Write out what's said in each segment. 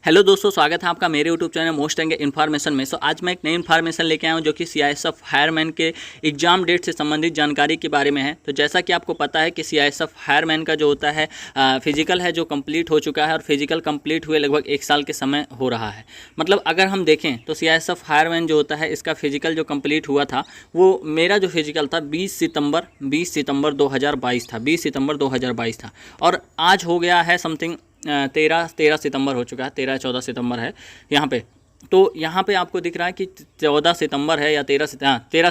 Hello दोस्तों, स्वागत है आपका मेरे यूट्यूब चैनल मोस्ट एंगे इन्फॉर्मेशन में। आज मैं एक नई इन्फॉर्मेशन लेके आया हूँ जो कि सीआईएसएफ फायरमैन के एग्जाम डेट से संबंधित जानकारी के बारे में है। तो जैसा कि आपको पता है कि सीआईएसएफ फायरमैन का जो होता है फिजिकल है जो कंप्लीट हो चुका है और फिजिकल कंप्लीट हुए लगभग 1 साल के समय हो रहा है। मतलब अगर हम देखें तो सीआईएसएफ फायरमैन जो होता है इसका फिजिकल जो कंप्लीट हुआ था वो मेरा जो फिजिकल था 20 सितंबर 2022 था। 20 सितंबर 2022 था और आज हो गया है समथिंग 13 सितंबर हो चुका है। 13-14 सितंबर है यहाँ पे। तो यहाँ पे आपको दिख रहा है कि 14 सितंबर है या 13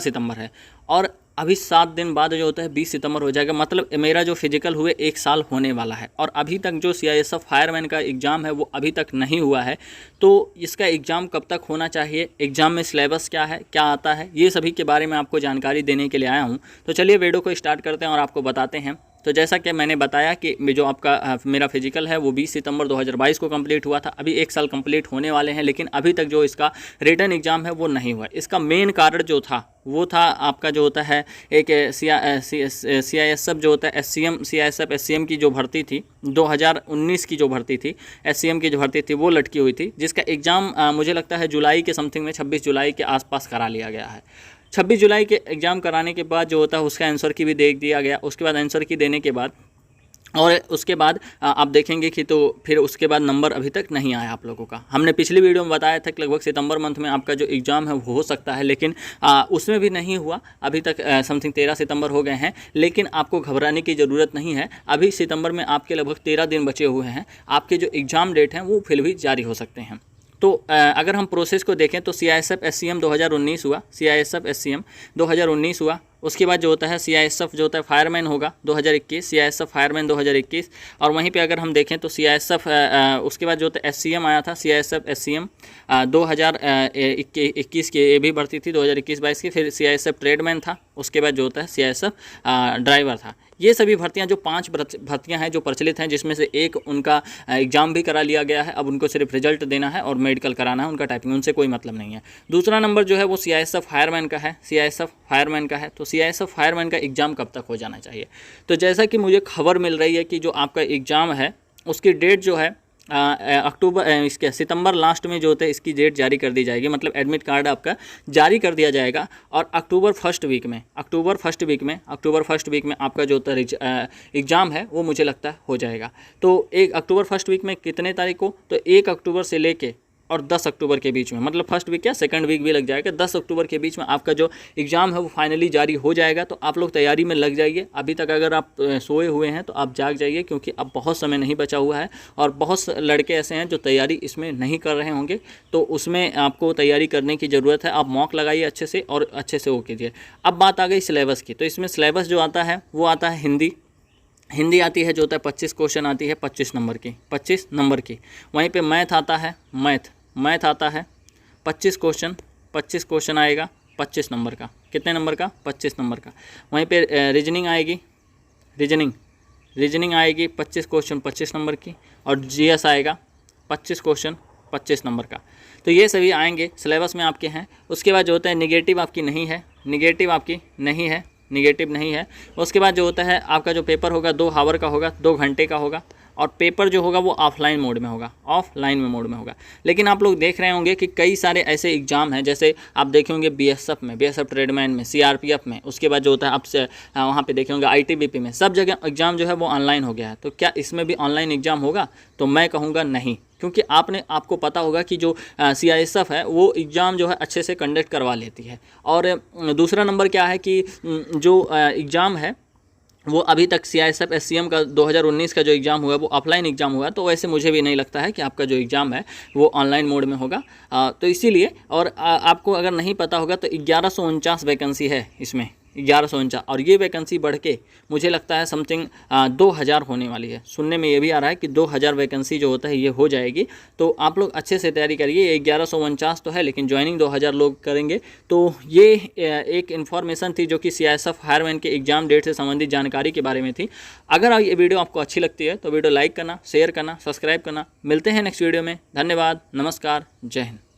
सितंबर है और अभी 7 दिन बाद जो होता है 20 सितंबर हो जाएगा। मतलब मेरा जो फिजिकल हुए 1 साल होने वाला है और अभी तक जो सीआईएसएफ फायरमैन का एग्ज़ाम है वो अभी तक नहीं हुआ है। तो इसका एग्ज़ाम कब तक होना चाहिए, एग्ज़ाम में सिलेबस क्या है, क्या आता है, ये सभी के बारे में आपको जानकारी देने के लिए आया हूँ। तो चलिए वीडियो को स्टार्ट करते हैं और आपको बताते हैं। तो जैसा कि मैंने बताया कि जो आपका मेरा फिजिकल है वो 20 सितंबर 2022 को कंप्लीट हुआ था। अभी 1 साल कंप्लीट होने वाले हैं लेकिन अभी तक जो इसका रिटन एग्ज़ाम है वो नहीं हुआ। इसका मेन कारण जो था वो था आपका जो होता है एक सीआईएसएफ जो होता है एससीएम सीआईएसएफ एससीएम की जो भर्ती थी 2019 की जो भर्ती थी एससीएम की जो भर्ती थी वो लटकी हुई थी, जिसका एग्ज़ाम मुझे लगता है जुलाई के समथिंग में 26 जुलाई के आसपास करा लिया गया है। 26 जुलाई के एग्ज़ाम कराने के बाद जो होता है उसका आंसर की भी देख दिया गया। उसके बाद आंसर की देने के बाद और उसके बाद आप देखेंगे कि तो फिर उसके बाद नंबर अभी तक नहीं आया आप लोगों का। हमने पिछली वीडियो में बताया था कि लगभग सितंबर मंथ में आपका जो एग्ज़ाम है वो हो सकता है, लेकिन उसमें भी नहीं हुआ। अभी तक समथिंग 13 सितंबर हो गए हैं, लेकिन आपको घबराने की ज़रूरत नहीं है। अभी सितंबर में आपके लगभग 13 दिन बचे हुए हैं। आपके जो एग्ज़ाम डेट हैं वो फिर भी जारी हो सकते हैं। तो अगर हम प्रोसेस को देखें तो सीआईएसएफ एससीएम 2019 हुआ, सीआईएसएफ एससीएम 2019 हुआ। उसके बाद जो होता है सीआईएसएफ जो होता है फायरमैन होगा 2021, सीआईएसएफ फायरमैन 2021। और वहीं पे अगर हम देखें तो सीआईएसएफ उसके बाद जो होता है एससीएम आया था, सीआईएसएफ एससीएम 2021 की ये भी भर्ती थी 2021-22 की। फिर सीआईएसएफ ट्रेडमैन था, उसके बाद जो होता है सीआईएसएफ ड्राइवर था। ये सभी भर्तियां जो 5 भर्तियां हैं जो प्रचलित हैं, जिसमें से एक उनका एग्ज़ाम भी करा लिया गया है। अब उनको सिर्फ रिजल्ट देना है और मेडिकल कराना है, उनका टाइपिंग उनसे कोई मतलब नहीं है। दूसरा नंबर जो है वो सीआईएसएफ फायरमैन का है, सीआईएसएफ फायरमैन का है। तो सीआईएसएफ फायरमैन का एग्ज़ाम कब तक हो जाना चाहिए? तो जैसा कि मुझे खबर मिल रही है कि जो आपका एग्ज़ाम है उसकी डेट जो है इसके सितंबर लास्ट में जो होता है इसकी डेट जारी कर दी जाएगी। मतलब एडमिट कार्ड आपका जारी कर दिया जाएगा और अक्टूबर फर्स्ट वीक में आपका जो होता है एग्ज़ाम है वो मुझे लगता है हो जाएगा। तो 1 अक्टूबर फर्स्ट वीक में कितने तारीख को, तो 1 अक्टूबर से लेके और 10 अक्टूबर के बीच में, मतलब फर्स्ट वीक क्या सेकंड वीक भी लग जाएगा, 10 अक्टूबर के बीच में आपका जो एग्ज़ाम है वो फाइनली जारी हो जाएगा। तो आप लोग तैयारी में लग जाइए। अभी तक अगर आप सोए हुए हैं तो आप जाग जाइए, क्योंकि अब बहुत समय नहीं बचा हुआ है और बहुत लड़के ऐसे हैं जो तैयारी इसमें नहीं कर रहे होंगे। तो उसमें आपको तैयारी करने की ज़रूरत है। आप मॉक लगाइए अच्छे से और अच्छे से वो कीजिए। अब बात आ गई सिलेबस की। तो इसमें सिलेबस जो आता है वो आता है हिंदी आती है जो होता है 25 क्वेश्चन आती है 25 नंबर की। वहीं पे मैथ आता है, मैथ आता है 25 क्वेश्चन आएगा 25 नंबर का। कितने नंबर का? 25 नंबर का। वहीं पे रीजनिंग आएगी, रीजनिंग आएगी 25 क्वेश्चन 25 नंबर की। और जीएस आएगा 25 क्वेश्चन 25 नंबर का। तो ये सभी आएंगे, सिलेबस में आपके हैं। उसके बाद जो होता है निगेटिव आपकी नहीं है। उसके बाद जो होता है आपका जो पेपर होगा 2 आवर का होगा, 2 घंटे का होगा। और पेपर जो होगा वो ऑफलाइन मोड में होगा। लेकिन आप लोग देख रहे होंगे कि कई सारे ऐसे एग्ज़ाम हैं, जैसे आप देखे होंगे बीएसएफ ट्रेडमैन में, सीआरपीएफ में। उसके बाद जो होता है आपसे वहाँ पे देखे होंगे आईटीबीपी में, सब जगह एग्ज़ाम जो है वो ऑनलाइन हो गया है। तो क्या इसमें भी ऑनलाइन एग्ज़ाम होगा? तो मैं कहूँगा नहीं, क्योंकि आपको पता होगा कि जो सीआईएसएफ है वो एग्ज़ाम जो है अच्छे से कंडक्ट करवा लेती है। और दूसरा नंबर क्या है कि जो एग्ज़ाम है वो अभी तक सीआईएसएफ एससीएम का 2019 का जो एग्ज़ाम हुआ वो ऑफलाइन एग्ज़ाम हुआ। तो वैसे मुझे भी नहीं लगता है कि आपका जो एग्ज़ाम है वो ऑनलाइन मोड में होगा। तो इसीलिए और आपको अगर नहीं पता होगा तो 1149 वैकेंसी है इसमें, 1149। और ये वैकेंसी बढ़ के मुझे लगता है समथिंग 2000 होने वाली है। सुनने में ये भी आ रहा है कि 2000 वैकेंसी जो होता है ये हो जाएगी। तो आप लोग अच्छे से तैयारी करिए। 1149 तो है लेकिन ज्वाइनिंग 2000 लोग करेंगे। तो ये एक इन्फॉर्मेशन थी जो कि सीआईएसएफ फायरमैन के एग्ज़ाम डेट से संबंधित जानकारी के बारे में थी। अगर ये वीडियो आपको अच्छी लगती है तो वीडियो लाइक करना, शेयर करना, सब्सक्राइब करना। मिलते हैं नेक्स्ट वीडियो में। धन्यवाद, नमस्कार, जय हिंद।